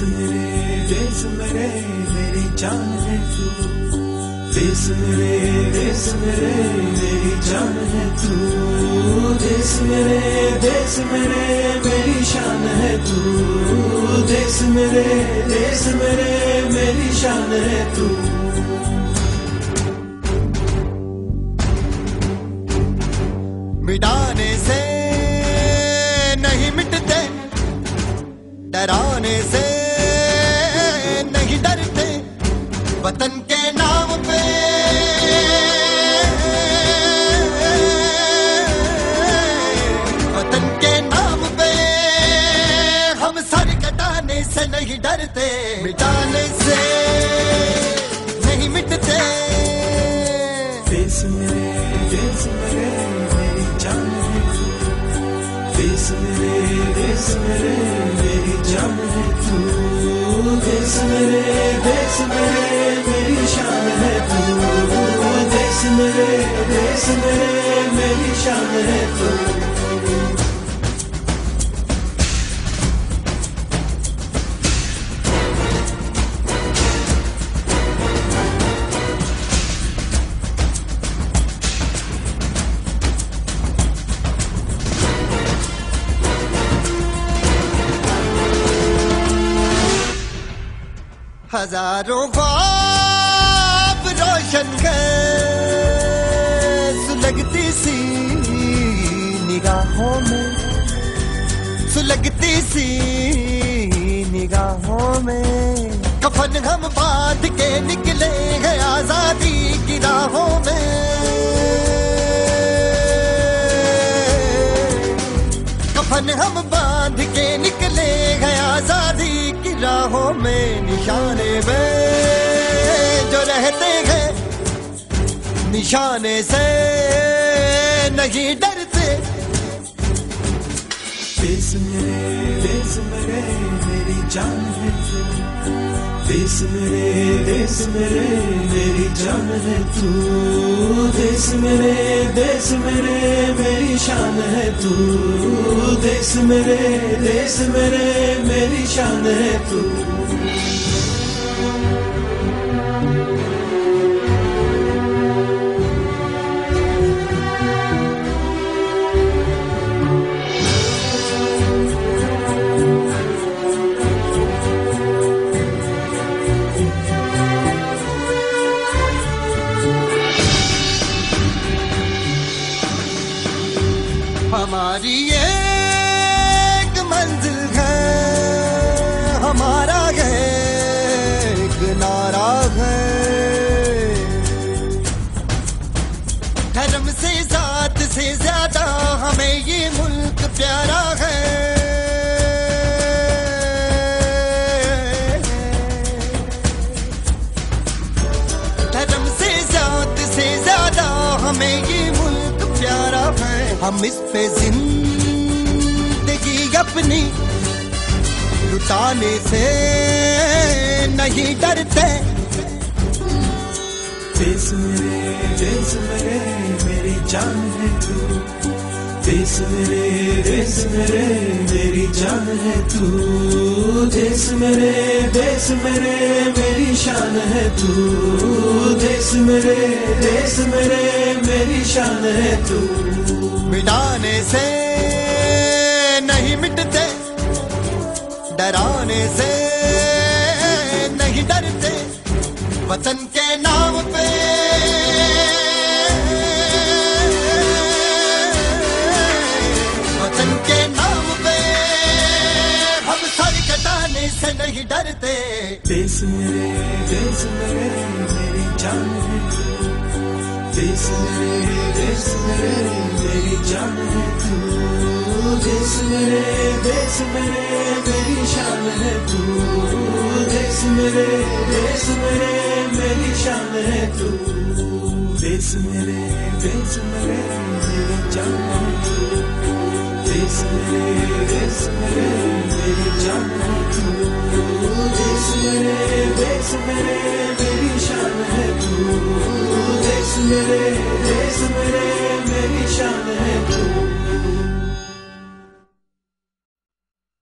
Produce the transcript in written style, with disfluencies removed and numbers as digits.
देश मेरे मेरी जान है तू, देश मेरे मेरी जान है तू, देश मेरे मेरी शान है तू, देश मेरे मेरी शान है तू। मिटाने से नहीं मिटते, डराने से नहीं डरते, वतन के नाम पे वतन के नाम पे हम सर कटाने से नहीं डरते, मिटाने से नहीं मिटते। देश मेरे मेरी जान है तू, देश मेरे मेरी जान है तू, देश मेरे मेरी शान है तू, देश मेरे मेरी शान है तू। हजारों ख्वाब रोशन कर सुलगती सी निगाहों में, सुलगती सी निगाहों में, कफन हम बांध के निकले हैं आजादी की राहों में, कफन हम बांध के निकले हैं आजादी की राहों में। निशाने में जो रहते हैं, निशाने से नहीं डरते। देश मेरे मेरी जान है तू, देश मेरे मेरी जान है तू, देश मेरे मेरी शान है तू, देश मेरे मेरी शान है तू। हमारी एक मंजिल है, हमारा एक नारा है, धर्म से जात से ज्यादा हमें ये मुल्क प्यारा है। धर्म से जात से ज्यादा हमें ये मुल्क प्यारा है। हम इस पे जिंदगी अपनी लुटाने से नहीं डरते। देश मेरे मेरी जान है तू, देश मेरे मेरी जान है तू, देश मेरे मेरी शान है तू, देश मेरे मेरी शान है तू। मिटाने से नहीं मिटते, डराने से नहीं डरते, वतन के नाम पे वतन के नाम पे हम सर कटाने से नहीं डरते। देश मेरे मेरी जान है तू, देश मेरे मेरी जान है तू, देश मेरे मेरी शान है तू, देश मेरे मेरी शान है तू। देश मेरे मेरी जान है तू, देश मेरे मेरी जान है तू, देश मेरे मेरी शान है तू, देश मेरे